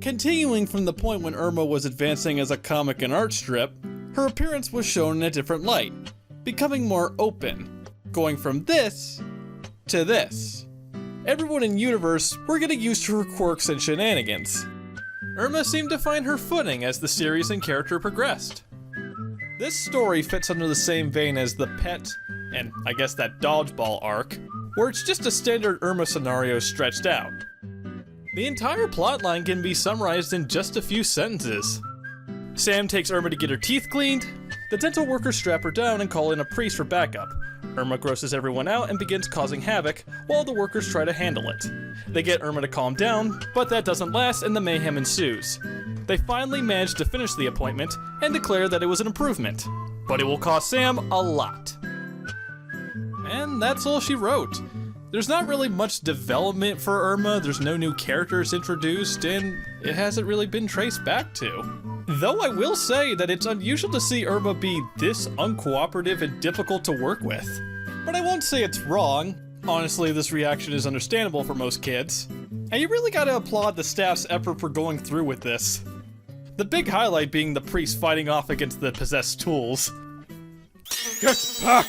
Continuing from the point when Erma was advancing as a comic and art strip, her appearance was shown in a different light, becoming more open, going from this to this. Everyone in universe were getting used to her quirks and shenanigans. Erma seemed to find her footing as the series and character progressed. This story fits under the same vein as the Pet, and I guess that Dodgeball arc, where it's just a standard Erma scenario stretched out. The entire plotline can be summarized in just a few sentences. Sam takes Erma to get her teeth cleaned, the dental workers strap her down and call in a priest for backup. Erma grosses everyone out and begins causing havoc, while the workers try to handle it. They get Erma to calm down, but that doesn't last and the mayhem ensues. They finally manage to finish the appointment and declare that it was an improvement, but it will cost Sam a lot. And that's all she wrote. There's not really much development for Erma, there's no new characters introduced, and it hasn't really been traced back to. Though I will say that it's unusual to see Erma be this uncooperative and difficult to work with. But I won't say it's wrong. Honestly, this reaction is understandable for most kids. And you really gotta applaud the staff's effort for going through with this. The big highlight being the priest fighting off against the possessed tools. Get back!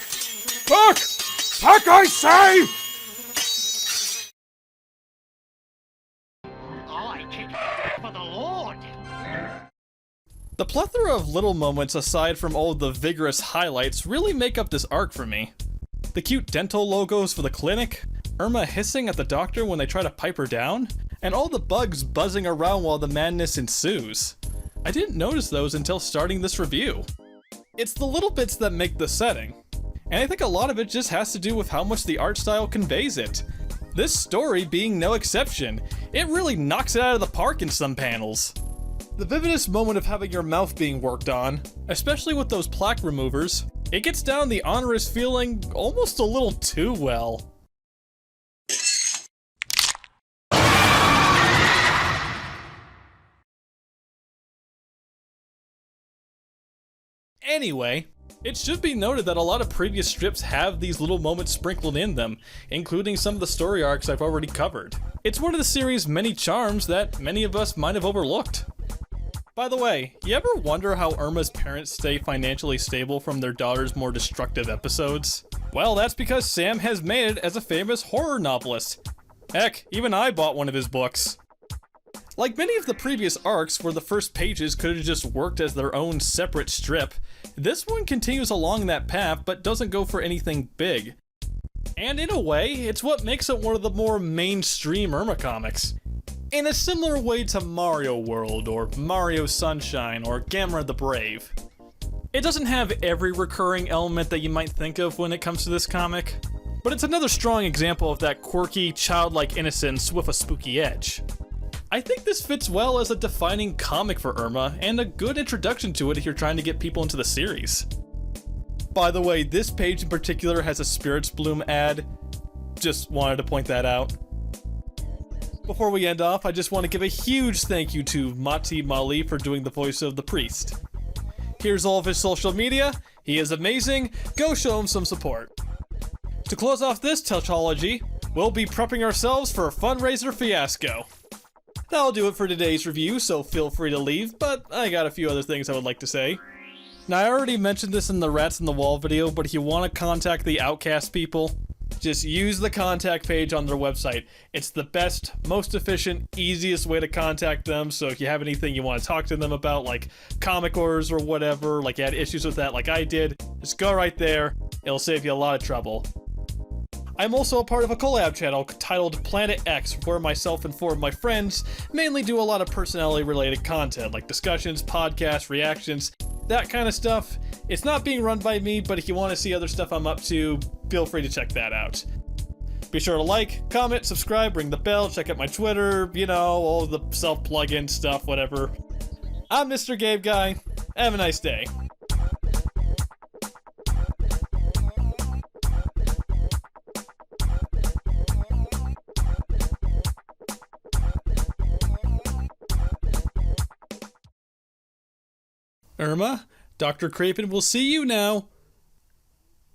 Back! Back, I say! For the Lord. The plethora of little moments aside from all of the vigorous highlights really make up this arc for me. The cute dental logos for the clinic, Erma hissing at the doctor when they try to pipe her down, and all the bugs buzzing around while the madness ensues. I didn't notice those until starting this review. It's the little bits that make the setting, and I think a lot of it just has to do with how much the art style conveys it. This story being no exception, it really knocks it out of the park in some panels. The vividest moment of having your mouth being worked on, especially with those plaque removers, it gets down the onerous feeling almost a little too well. Anyway, it should be noted that a lot of previous strips have these little moments sprinkled in them, including some of the story arcs I've already covered. It's one of the series' many charms that many of us might have overlooked. By the way, you ever wonder how Erma's parents stay financially stable from their daughter's more destructive episodes? Well, that's because Sam has made it as a famous horror novelist. Heck, even I bought one of his books. Like many of the previous arcs where the first pages could have just worked as their own separate strip, this one continues along that path but doesn't go for anything big. And in a way, it's what makes it one of the more mainstream Erma comics. In a similar way to Mario World, or Mario Sunshine, or Gamera the Brave. It doesn't have every recurring element that you might think of when it comes to this comic, but it's another strong example of that quirky, childlike innocence with a spooky edge. I think this fits well as a defining comic for Erma, and a good introduction to it if you're trying to get people into the series. By the way, this page in particular has a Spirits Bloom ad. Just wanted to point that out. Before we end off, I just want to give a huge thank you to Matti Mali for doing the voice of the priest. Here's all of his social media. He is amazing. Go show him some support. To close off this Touchology, we'll be prepping ourselves for a fundraiser fiasco. That'll do it for today's review, so feel free to leave, but I got a few other things I would like to say. Now, I already mentioned this in the Rats in the Wall video, but if you want to contact the Outcast people, just use the contact page on their website. It's the best, most efficient, easiest way to contact them, so if you have anything you want to talk to them about, like comic orders or whatever, like you had issues with that like I did, just go right there. It'll save you a lot of trouble. I'm also a part of a collab channel titled Planet X, where myself and four of my friends mainly do a lot of personality-related content, like discussions, podcasts, reactions, that kind of stuff. It's not being run by me, but if you want to see other stuff I'm up to, feel free to check that out. Be sure to like, comment, subscribe, ring the bell, check out my Twitter, you know, all the self-plug-in stuff, whatever. I'm Mr. Gabe Guy. Have a nice day. Erma, Dr. Craven will see you now.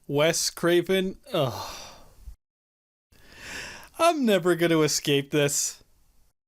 Wes Craven, ugh. I'm never gonna escape this.